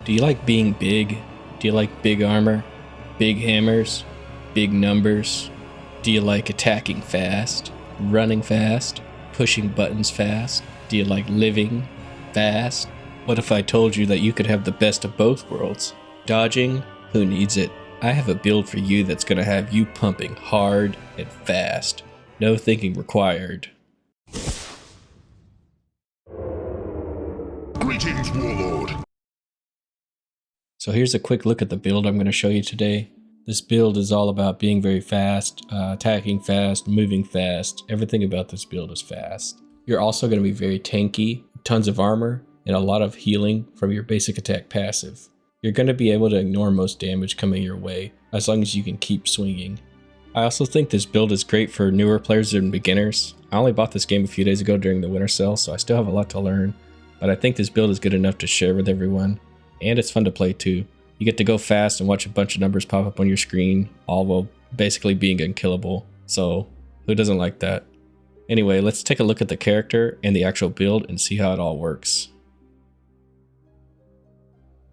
Do you like being big? Do you like big armor, big hammers, big numbers? Do you like attacking fast, running fast, pushing buttons fast? Do you like living fast? What if I told you that you could have the best of both worlds? Dodging? Who needs it? I have a build for you that's going to have you pumping hard and fast. No thinking required. Greetings, Warlord. So here's a quick look at the build I'm going to show you today. This build is all about being very fast, attacking fast, moving fast. Everything about this build is fast. You're also going to be very tanky, tons of armor, and a lot of healing from your basic attack passive. You're going to be able to ignore most damage coming your way, as long as you can keep swinging. I also think this build is great for newer players and beginners. I only bought this game a few days ago during the winter sale, so I still have a lot to learn. But I think this build is good enough to share with everyone. And it's fun to play too. You get to go fast and watch a bunch of numbers pop up on your screen, all while basically being unkillable. So who doesn't like that? Anyway, let's take a look at the character and the actual build and see how it all works.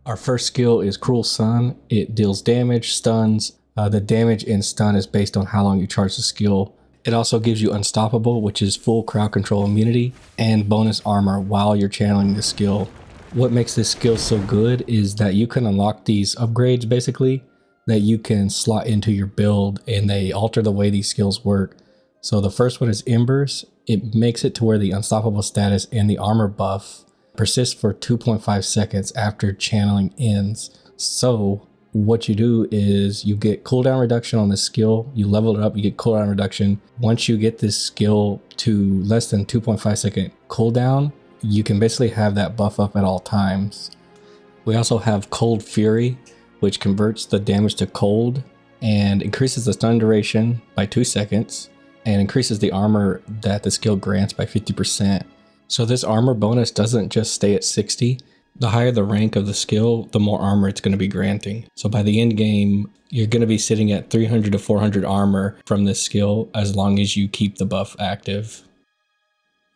Our first skill is Cruel Sun. It deals damage, stuns. The damage and stun is based on how long you charge the skill. It also gives you Unstoppable, which is full crowd control immunity, and bonus armor while you're channeling the skill. What makes this skill so good is that you can unlock these upgrades basically that you can slot into your build, and they alter the way these skills work. So the first one is Embers. It makes it to where the Unstoppable status and the armor buff persists for 2.5 seconds after channeling ends. So what you do is you get cooldown reduction on this skill, you level it up, you get cooldown reduction. Once you get this skill to less than 2.5 second cooldown, you can basically have that buff up at all times. We also have Cold Fury, which converts the damage to cold and increases the stun duration by 2 seconds and increases the armor that the skill grants by 50%. So this armor bonus doesn't just stay at 60. The higher the rank of the skill, the more armor it's going to be granting. So by the end game, you're going to be sitting at 300 to 400 armor from this skill as long as you keep the buff active.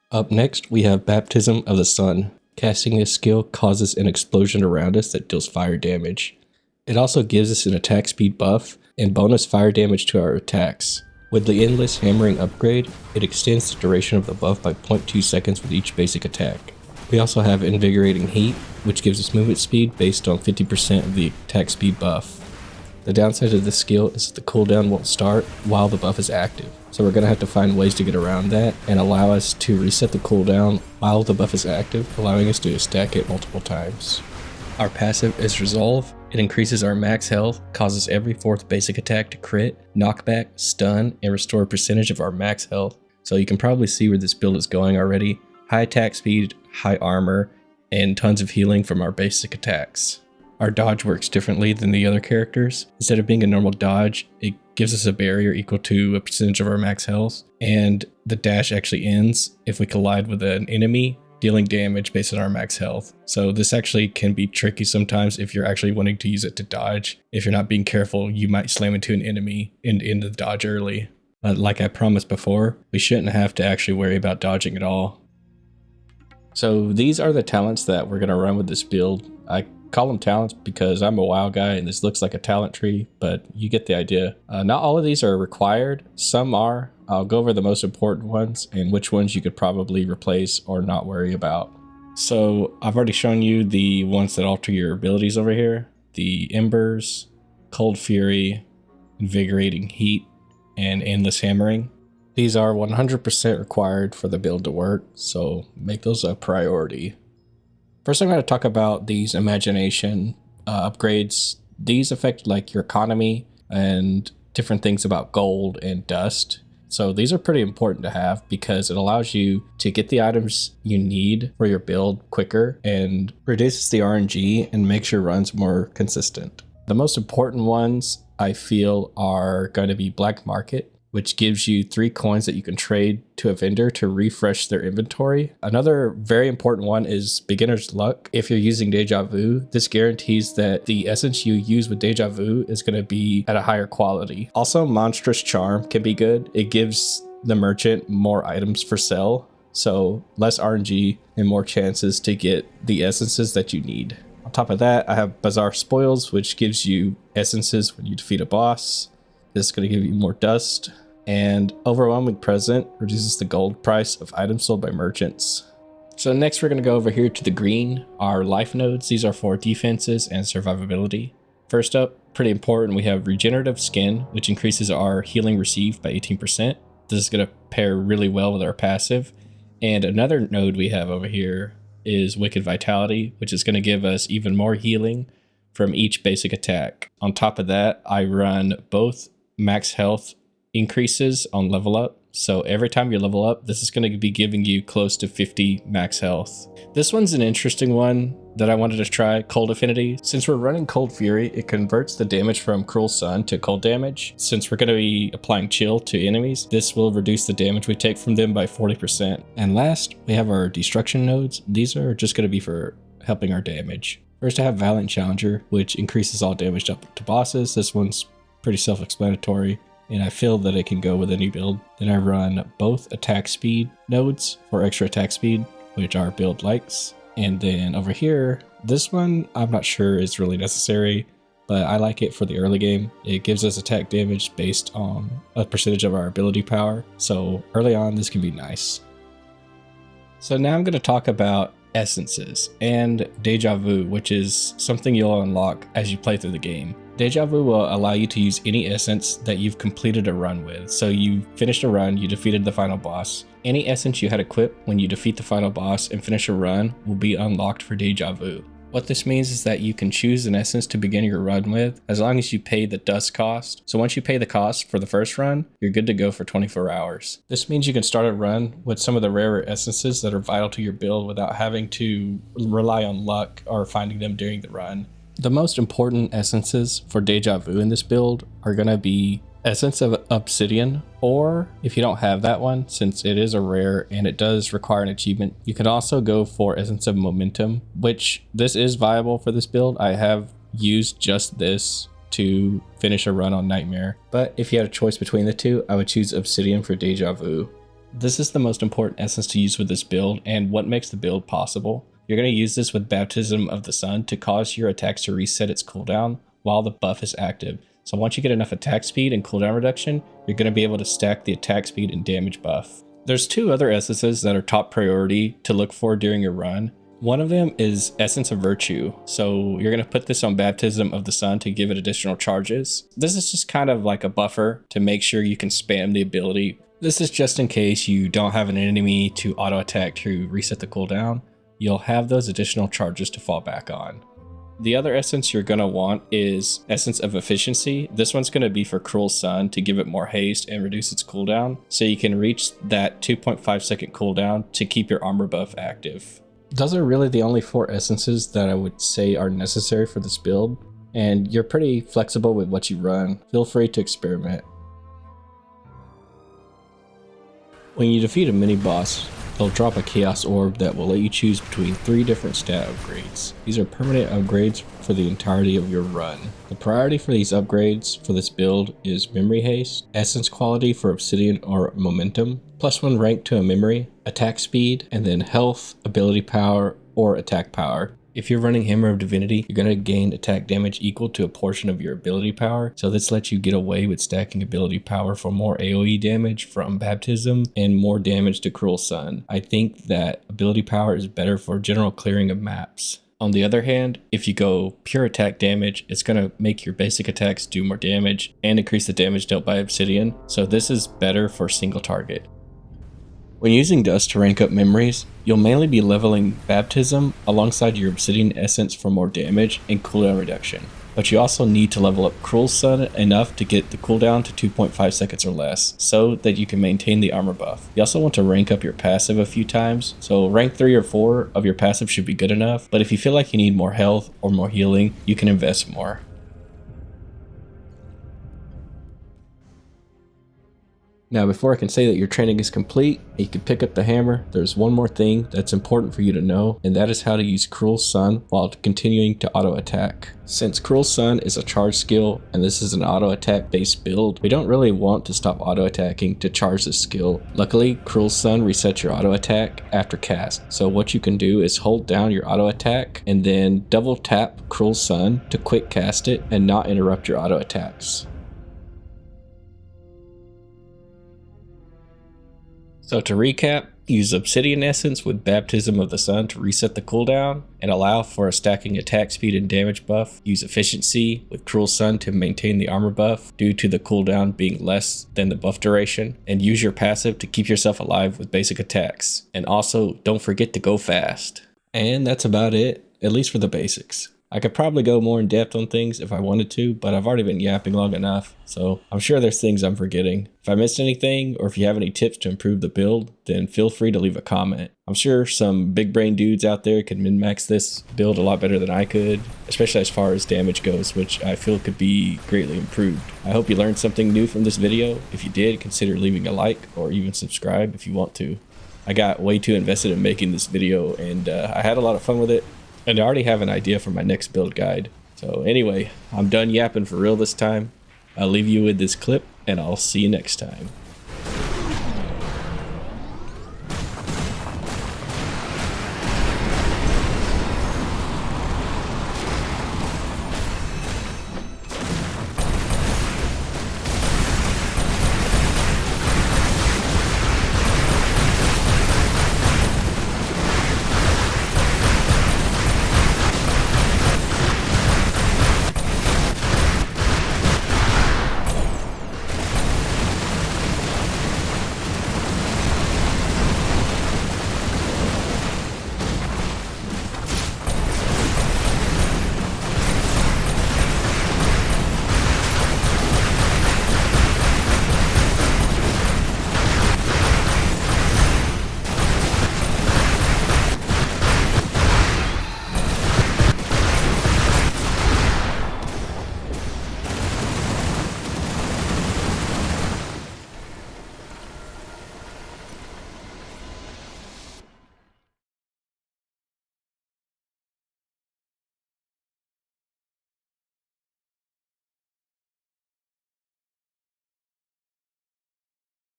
Up next, we have Baptism of the Sun. Casting this skill causes an explosion around us that deals fire damage. It also gives us an attack speed buff and bonus fire damage to our attacks. With the Endless Hammering upgrade, it extends the duration of the buff by 0.2 seconds with each basic attack. We also have Invigorating Heat, which gives us movement speed based on 50% of the attack speed buff. The downside of this skill is that the cooldown won't start while the buff is active, so we're going to have to find ways to get around that and allow us to reset the cooldown while the buff is active, allowing us to stack it multiple times. Our passive is Resolve. It increases our max health, causes every 4th basic attack to crit, knockback, stun, and restore a percentage of our max health. So you can probably see where this build is going already. High attack speed, high armor, and tons of healing from our basic attacks. Our dodge works differently than the other characters. Instead of being a normal dodge, it gives us a barrier equal to a percentage of our max health, and the dash actually ends if we collide with an enemy, dealing damage based on our max health. So this actually can be tricky sometimes if you're actually wanting to use it to dodge. If you're not being careful, you might slam into an enemy and end the dodge early. But like I promised before, we shouldn't have to actually worry about dodging at all. So these are the talents that we're going to run with this build. I call them talents because I'm a WoW guy and this looks like a talent tree, but you get the idea. Not all of these are required. Some are. I'll go over the most important ones and which ones you could probably replace or not worry about. So I've already shown you the ones that alter your abilities over here. The Embers, Cold Fury, Invigorating Heat, and Endless Hammering. These are 100% required for the build to work, so make those a priority. First, I'm going to talk about these imagination upgrades. These affect like your economy and different things about gold and dust. So these are pretty important to have because it allows you to get the items you need for your build quicker and reduces the RNG and makes your runs more consistent. The most important ones I feel are going to be Black Market, which gives you 3 coins that you can trade to a vendor to refresh their inventory. Another very important one is Beginner's Luck. If you're using Deja Vu, this guarantees that the essence you use with Deja Vu is going to be at a higher quality. Also, Monstrous Charm can be good. It gives the merchant more items for sale, so less RNG and more chances to get the essences that you need. On top of that, I have Bazaar Spoils, which gives you essences when you defeat a boss. This is going to give you more dust. And Overwhelming Present reduces the gold price of items sold by merchants. So next we're going to go over here to the green, our life nodes. These are for defenses and survivability. First up, pretty important, we have Regenerative Skin, which increases our healing received by 18%. This is going to pair really well with our passive. And another node we have over here is Wicked Vitality, which is going to give us even more healing from each basic attack. On top of that, I run both max health increases on level up. So every time you level up, this is going to be giving you close to 50 max health. This one's an interesting one that I wanted to try, Cold Affinity. Since we're running Cold Fury, it converts the damage from Cruel Sun to cold damage. Since we're going to be applying chill to enemies, this will reduce the damage we take from them by 40%. And last, we have our destruction nodes. These are just going to be for helping our damage. First, I have Valiant Challenger, which increases all damage up to bosses. This one's pretty self-explanatory, and I feel that it can go with any build. Then I run both attack speed nodes for extra attack speed, which are build likes. And then over here, this one I'm not sure is really necessary, but I like it for the early game. It gives us attack damage based on a percentage of our ability power. So early on, this can be nice. So now I'm going to talk about essences and Deja Vu, which is something you'll unlock as you play through the game. Deja Vu will allow you to use any essence that you've completed a run with. So you finished a run, you defeated the final boss. Any essence you had equipped when you defeat the final boss and finish a run will be unlocked for Deja Vu. What this means is that you can choose an essence to begin your run with as long as you pay the dust cost. So once you pay the cost for the first run, you're good to go for 24 hours. This means you can start a run with some of the rarer essences that are vital to your build without having to rely on luck or finding them during the run. The most important essences for Deja Vu in this build are going to be Essence of Obsidian, or if you don't have that one, since it is a rare and it does require an achievement, you can also go for Essence of Momentum, which this is viable for this build. I have used just this to finish a run on Nightmare, but if you had a choice between the two, I would choose Obsidian for Deja Vu. This is the most important essence to use with this build and what makes the build possible. You're going to use this with Baptism of the Sun to cause your attacks to reset its cooldown while the buff is active. So once you get enough attack speed and cooldown reduction, you're going to be able to stack the attack speed and damage buff. There's two other essences that are top priority to look for during your run. One of them is Essence of Virtue. So you're going to put this on Baptism of the Sun to give it additional charges. This is just kind of like a buffer to make sure you can spam the ability. This is just in case you don't have an enemy to auto attack to reset the cooldown. You'll have those additional charges to fall back on. The other essence you're going to want is Essence of Efficiency. This one's going to be for Cruel Sun to give it more haste and reduce its cooldown, so you can reach that 2.5 second cooldown to keep your armor buff active. Those are really the only 4 essences that I would say are necessary for this build, and you're pretty flexible with what you run. Feel free to experiment. When you defeat a mini boss, they'll drop a Chaos Orb that will let you choose between 3 different stat upgrades. These are permanent upgrades for the entirety of your run. The priority for these upgrades for this build is Memory Haste, Essence Quality for Obsidian or Momentum, +1 rank to a memory, attack speed, and then health, ability power, or attack power. If you're running Hammer of Divinity, you're going to gain attack damage equal to a portion of your ability power, so this lets you get away with stacking ability power for more AoE damage from Baptism and more damage to Cruel Sun. I think that ability power is better for general clearing of maps. On the other hand, if you go pure attack damage, it's going to make your basic attacks do more damage and increase the damage dealt by Obsidian, so this is better for single target. When using dust to rank up memories, you'll mainly be leveling Baptism alongside your Obsidian Essence for more damage and cooldown reduction. But you also need to level up Cruel Sun enough to get the cooldown to 2.5 seconds or less, so that you can maintain the armor buff. You also want to rank up your passive a few times, so rank 3 or 4 of your passive should be good enough, but if you feel like you need more health or more healing, you can invest more. Now, before I can say that your training is complete, you can pick up the hammer, there's one more thing that's important for you to know, and that is how to use Cruel Sun while continuing to auto attack. Since Cruel Sun is a charge skill, and this is an auto attack based build, we don't really want to stop auto attacking to charge this skill. Luckily, Cruel Sun resets your auto attack after cast, so what you can do is hold down your auto attack and then double tap Cruel Sun to quick cast it and not interrupt your auto attacks. So to recap, use Obsidian Essence with Baptism of the Sun to reset the cooldown and allow for a stacking attack speed and damage buff. Use Efficiency with Cruel Sun to maintain the armor buff due to the cooldown being less than the buff duration. And use your passive to keep yourself alive with basic attacks. And also, don't forget to go fast. And that's about it, at least for the basics. I could probably go more in depth on things if I wanted to, but I've already been yapping long enough, so I'm sure there's things I'm forgetting. If I missed anything, or if you have any tips to improve the build, then feel free to leave a comment. I'm sure some big brain dudes out there could min-max this build a lot better than I could, especially as far as damage goes, which I feel could be greatly improved. I hope you learned something new from this video. If you did, consider leaving a like or even subscribe if you want to. I got way too invested in making this video, and I had a lot of fun with it. And I already have an idea for my next build guide. So anyway, I'm done yapping for real this time. I'll leave you with this clip, and I'll see you next time.